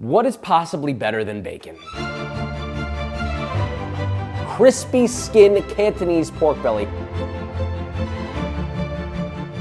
What is possibly better than bacon? Crispy skin Cantonese pork belly.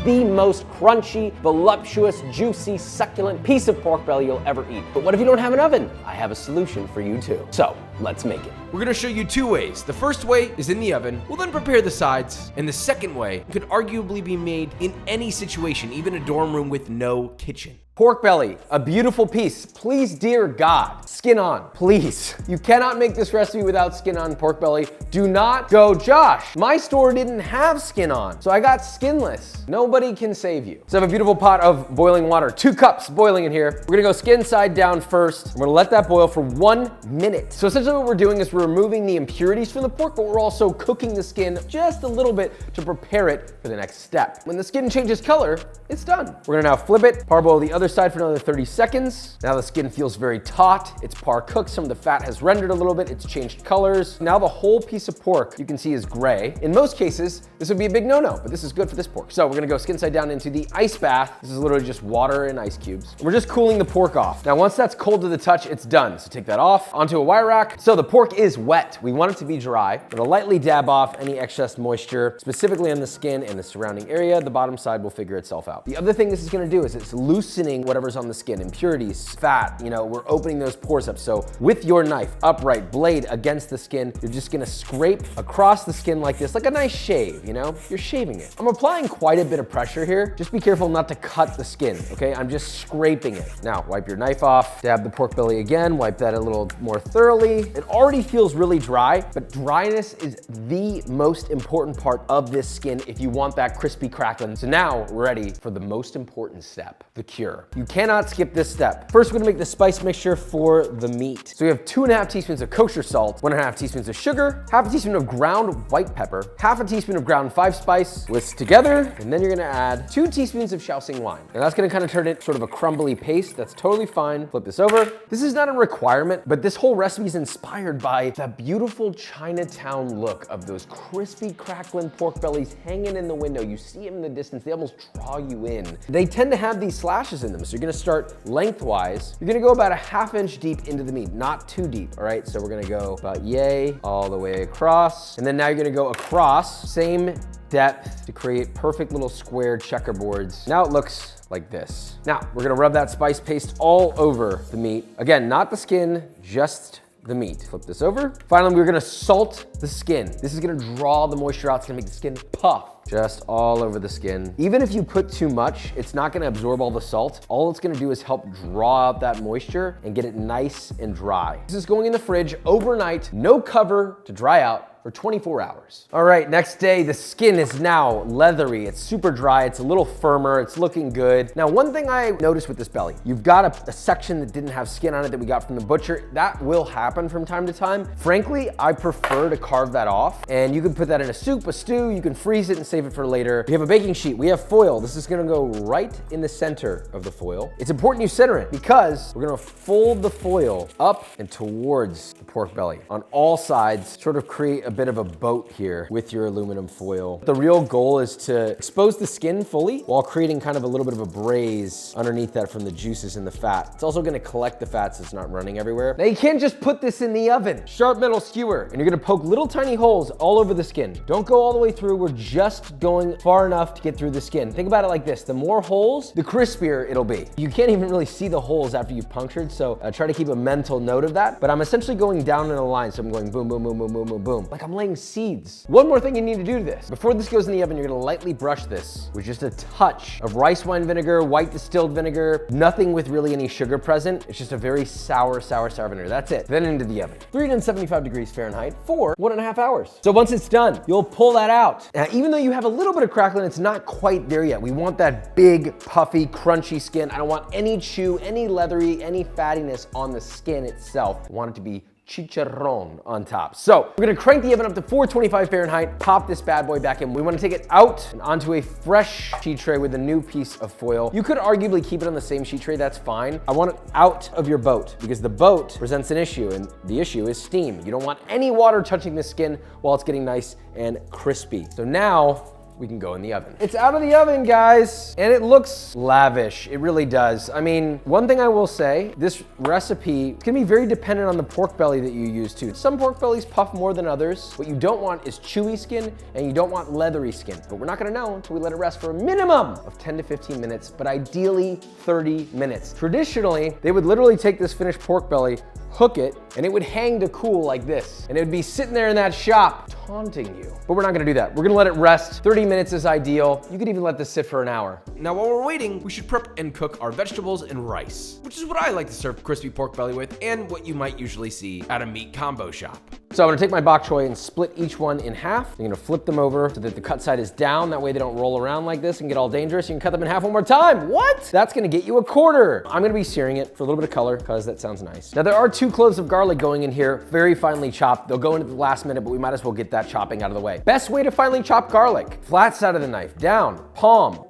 The most crunchy, voluptuous, juicy, succulent piece of pork belly you'll ever eat. But what if you don't have an oven? I have a solution for you too. So let's make it. We're gonna show you two ways. The first way is in the oven. We'll then prepare the sides. And the second way could arguably be made in any situation, even a dorm room with no kitchen. Pork belly, a beautiful piece. Please, dear God, skin on, please. You cannot make this recipe without skin on pork belly. Do not go, Josh. My store didn't have skin on, so I got skinless. Nobody can save you. So I have a beautiful pot of boiling water, 2 cups boiling in here. We're gonna go skin side down first. We're gonna let that boil for 1 minute. So essentially what we're doing is we're removing the impurities from the pork, but we're also cooking the skin just a little bit to prepare it for the next step. When the skin changes color, it's done. We're gonna now flip it, parboil the other side for another 30 seconds. Now the skin feels very taut. It's par cooked. Some of the fat has rendered a little bit. It's changed colors. Now the whole piece of pork you can see is gray. In most cases, this would be a big no-no, but this is good for this pork. So we're gonna go skin side down into the ice bath. This is literally just water and ice cubes. We're just cooling the pork off. Now once that's cold to the touch, it's done. So take that off onto a wire rack. So the pork is wet. We want it to be dry. We're gonna lightly dab off any excess moisture, specifically on the skin and the surrounding area. The bottom side will figure itself out. The other thing this is gonna do is it's loosening whatever's on the skin, impurities, fat, we're opening those pores up. So with your knife, upright, blade against the skin, you're just gonna scrape across the skin like this, like a nice shave, You're shaving it. I'm applying quite a bit of pressure here. Just be careful not to cut the skin, okay? I'm just scraping it. Now, wipe your knife off, dab the pork belly again, wipe that a little more thoroughly. It already feels really dry, but dryness is the most important part of this skin if you want that crispy crackling. So now we're ready for the most important step, the cure. You cannot skip this step. First, we're gonna make the spice mixture for the meat. So we have 2.5 teaspoons of kosher salt, 1.5 teaspoons of sugar, 1/2 teaspoon of ground white pepper, 1/2 teaspoon of ground 5 spice, whisk together, and then you're gonna add 2 teaspoons of Shaoxing wine. And that's gonna kind of turn it sort of a crumbly paste. That's totally fine. Flip this over. This is not a requirement, but this whole recipe is inspired by the beautiful Chinatown look of those crispy, crackling pork bellies hanging in the window. You see them in the distance. They almost draw you in. They tend to have these slashes in them. So you're gonna start lengthwise. You're gonna go about 1/2 inch deep into the meat, not too deep, all right? So we're gonna go about yay, all the way across. And then now you're gonna go across, same depth to create perfect little square checkerboards. Now it looks like this. Now we're gonna rub that spice paste all over the meat. Again, not the skin, just the meat. Flip this over. Finally, we're gonna salt the skin. This is gonna draw the moisture out. It's gonna make the skin puff. Just all over the skin. Even if you put too much, it's not gonna absorb all the salt. All it's gonna do is help draw out that moisture and get it nice and dry. This is going in the fridge overnight, no cover to dry out for 24 hours. All right, next day, the skin is now leathery. It's super dry, it's a little firmer, it's looking good. Now, one thing I noticed with this belly, you've got a section that didn't have skin on it that we got from the butcher. That will happen from time to time. Frankly, I prefer to carve that off, and you can put that in a soup, a stew, you can freeze it and save it for later. We have a baking sheet, we have foil. This is gonna go right in the center of the foil. It's important you center it because we're gonna fold the foil up and towards the pork belly on all sides, sort of create a bit of a boat here with your aluminum foil. The real goal is to expose the skin fully while creating kind of a little bit of a braise underneath that from the juices and the fat. It's also gonna collect the fat so it's not running everywhere. Now you can't just put this in the oven. Sharp metal skewer, and you're gonna poke little tiny holes all over the skin. Don't go all the way through. We're just going far enough to get through the skin. Think about it like this. The more holes, the crispier it'll be. You can't even really see the holes after you've punctured, so try to keep a mental note of that. But I'm essentially going down in a line, so I'm going boom, boom, boom, boom, boom, boom, boom. Like I'm laying seeds. One more thing you need to do to this. Before this goes in the oven, you're gonna lightly brush this with just a touch of rice wine vinegar, white distilled vinegar, nothing with really any sugar present. It's just a very sour vinegar. That's it. Then into the oven. 375 degrees Fahrenheit for 1.5 hours. So once it's done, you'll pull that out. Now, even though you have a little bit of crackling, it's not quite there yet. We want that big, puffy, crunchy skin. I don't want any chew, any leathery, any fattiness on the skin itself. I want it to be chicharron on top. So we're gonna crank the oven up to 425 Fahrenheit, pop this bad boy back in. We wanna take it out and onto a fresh sheet tray with a new piece of foil. You could arguably keep it on the same sheet tray, that's fine. I want it out of your boat because the boat presents an issue, and the issue is steam. You don't want any water touching the skin while it's getting nice and crispy. So now we can go in the oven. It's out of the oven, guys, and it looks lavish. It really does. I mean, one thing I will say, this recipe, it's gonna be very dependent on the pork belly that you use too. Some pork bellies puff more than others. What you don't want is chewy skin, and you don't want leathery skin. But we're not gonna know until we let it rest for a minimum of 10 to 15 minutes, but ideally 30 minutes. Traditionally, they would literally take this finished pork belly, hook it, and it would hang to cool like this. And it would be sitting there in that shop taunting you. But we're not gonna do that. We're gonna let it rest. 30 minutes is ideal. You could even let this sit for an hour. Now, while we're waiting, we should prep and cook our vegetables and rice, which is what I like to serve crispy pork belly with and what you might usually see at a meat combo shop. So I'm gonna take my bok choy and split each one in half. I'm gonna flip them over so that the cut side is down. That way they don't roll around like this and get all dangerous. You can cut them in half one more time. What? That's gonna get you a quarter. I'm gonna be searing it for a little bit of color because that sounds nice. Now there are 2 cloves of garlic going in here, very finely chopped. They'll go into the last minute, but we might as well get that chopping out of the way. Best way to finely chop garlic, flat side of the knife, down, palm.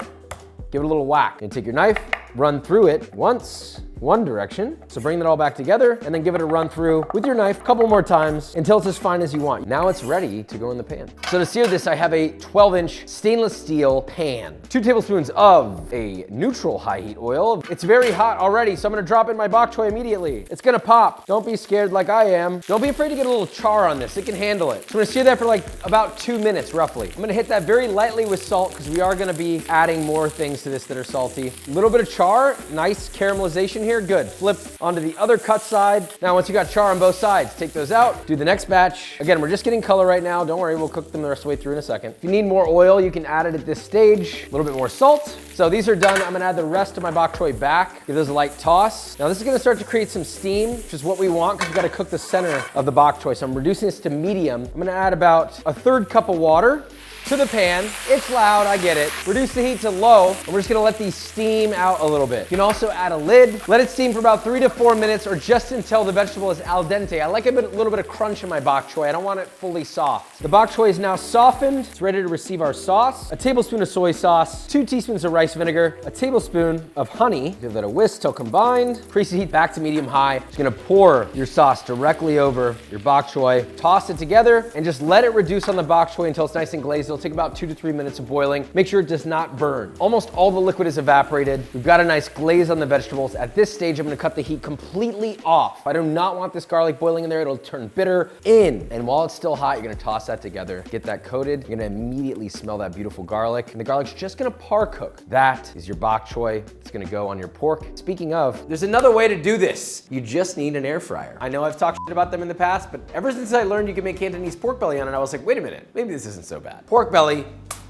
Give it a little whack. And take your knife, run through it once, one direction. So bring that all back together and then give it a run through with your knife a couple more times until it's as fine as you want. Now it's ready to go in the pan. So to sear this, I have a 12-inch stainless steel pan. 2 tablespoons of a neutral high heat oil. It's very hot already, so I'm gonna drop in my bok choy immediately. It's gonna pop. Don't be scared like I am. Don't be afraid to get a little char on this. It can handle it. So I'm gonna sear that for like about 2 minutes roughly. I'm gonna hit that very lightly with salt because we are gonna be adding more things to this that are salty. A little bit of char, nice caramelization here. Good. Flip onto the other cut side. Now, once you got char on both sides, take those out, do the next batch. Again, we're just getting color right now. Don't worry, we'll cook them the rest of the way through in a second. If you need more oil, you can add it at this stage. A little bit more salt. So these are done. I'm gonna add the rest of my bok choy back. Give those a light toss. Now this is gonna start to create some steam, which is what we want because we've gotta cook the center of the bok choy. So I'm reducing this to medium. I'm gonna add about a 1/3 cup of water to the pan. It's loud, I get it. Reduce the heat to low, and we're just gonna let these steam out a little bit. You can also add a lid. Let it steam for about 3 to 4 minutes or just until the vegetable is al dente. I like a little bit of crunch in my bok choy. I don't want it fully soft. The bok choy is now softened. It's ready to receive our sauce. A tablespoon of soy sauce, 2 teaspoons of rice vinegar, a tablespoon of honey. Give that a whisk till combined. Increase the heat back to medium high. Just gonna pour your sauce directly over your bok choy. Toss it together and just let it reduce on the bok choy until it's nice and glazed. It'll take about 2 to 3 minutes of boiling. Make sure it does not burn. Almost all the liquid is evaporated. We've got a nice glaze on the vegetables. At this stage, I'm gonna cut the heat completely off. I do not want this garlic boiling in there. It'll turn bitter in. And while it's still hot, you're gonna toss that together, get that coated. You're gonna immediately smell that beautiful garlic. And the garlic's just gonna par cook. That is your bok choy. It's gonna go on your pork. Speaking of, there's another way to do this. You just need an air fryer. I know I've talked shit about them in the past, but ever since I learned you can make Cantonese pork belly on it, I was like, wait a minute, maybe this isn't so bad. Pork belly,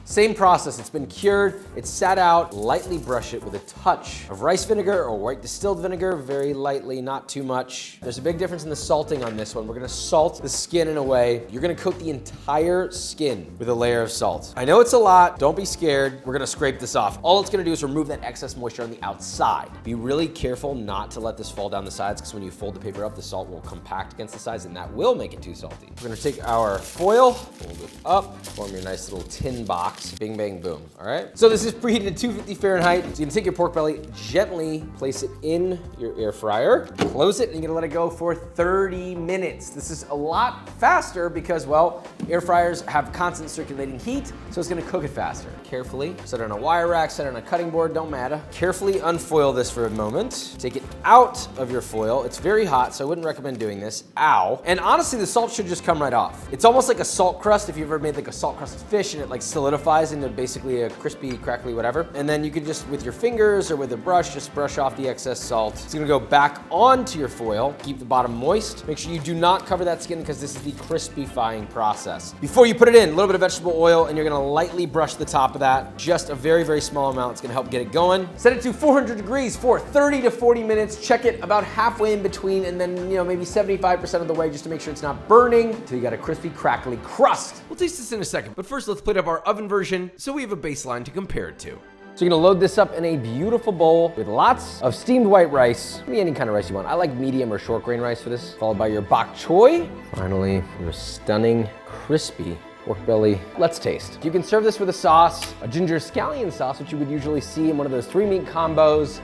same process. It's been cured, it's sat out. Lightly brush it with a touch of rice vinegar or white distilled vinegar, very lightly, not too much. There's a big difference in the salting on this one. We're gonna salt the skin in a way. You're gonna coat the entire skin with a layer of salt. I know it's a lot, don't be scared. We're gonna scrape this off. All it's gonna do is remove that excess moisture on the outside. Be really careful not to let this fall down the sides because when you fold the paper up, the salt will compact against the sides and that will make it too salty. We're gonna take our foil, fold it up, form your nice little tin box. Bing, bang, boom, all right? So this is preheated at 250 Fahrenheit. So you can take your pork belly, gently place it in your air fryer, close it, and you're gonna let it go for 30 minutes. This is a lot faster because, well, air fryers have constant circulating heat, so it's gonna cook it faster. Carefully, set it on a wire rack, set it on a cutting board, don't matter. Carefully unfoil this for a moment. Take it out of your foil. It's very hot, so I wouldn't recommend doing this. Ow. And honestly, the salt should just come right off. It's almost like a salt crust if you've ever made like a salt crusted fish and it like solidifies into basically a crispy, crackly whatever. And then you can just, with your fingers or with a brush, just brush off the excess salt. It's gonna go back onto your foil. Keep the bottom moist. Make sure you do not cover that skin because this is the crispifying process. Before you put it in, a little bit of vegetable oil and you're gonna lightly brush the top of that. Just a very, very small amount. It's gonna help get it going. Set it to 400 degrees for 30 to 40 minutes. Check it about halfway in between and then, you know, maybe 75% of the way just to make sure it's not burning until you got a crispy, crackly crust. We'll taste this in a second, but first let's plate up our oven version so we have a baseline to compare it to. So you're gonna load this up in a beautiful bowl with lots of steamed white rice. Give me any kind of rice you want. I like medium or short grain rice for this, followed by your bok choy. Finally, your stunning, crispy pork belly. Let's taste. You can serve this with a sauce, a ginger scallion sauce, which you would usually see in one of those 3 meat combos.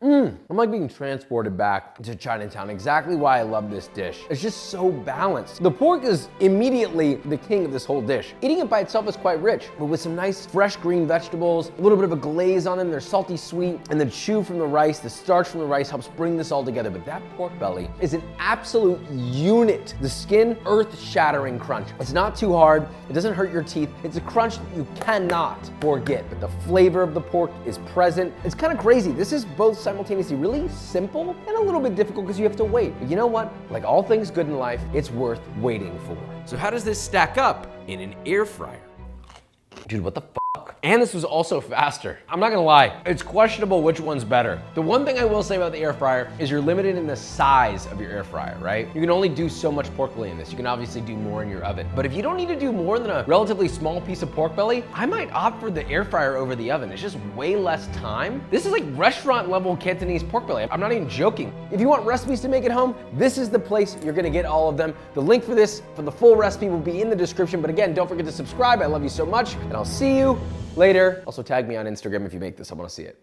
I'm like being transported back to Chinatown. Exactly why I love this dish. It's just so balanced. The pork is immediately the king of this whole dish. Eating it by itself is quite rich, but with some nice fresh green vegetables, a little bit of a glaze on them, they're salty sweet, and the chew from the rice, the starch from the rice helps bring this all together. But that pork belly is an absolute unit. The skin, earth-shattering crunch. It's not too hard, it doesn't hurt your teeth. It's a crunch that you cannot forget, but the flavor of the pork is present. It's kind of crazy. This is both simultaneously really simple and a little bit difficult because you have to wait. But you know what? Like all things good in life, it's worth waiting for. So how does this stack up in an air fryer? Dude, what the fuck? And this was also faster. I'm not gonna lie, it's questionable which one's better. The one thing I will say about the air fryer is you're limited in the size of your air fryer, right? You can only do so much pork belly in this. You can obviously do more in your oven. But if you don't need to do more than a relatively small piece of pork belly, I might opt for the air fryer over the oven. It's just way less time. This is like restaurant level Cantonese pork belly. I'm not even joking. If you want recipes to make at home, this is the place you're gonna get all of them. The link for this, for the full recipe, will be in the description. But again, don't forget to subscribe. I love you so much, and I'll see you later. Also tag me on Instagram if you make this. I wanna see it.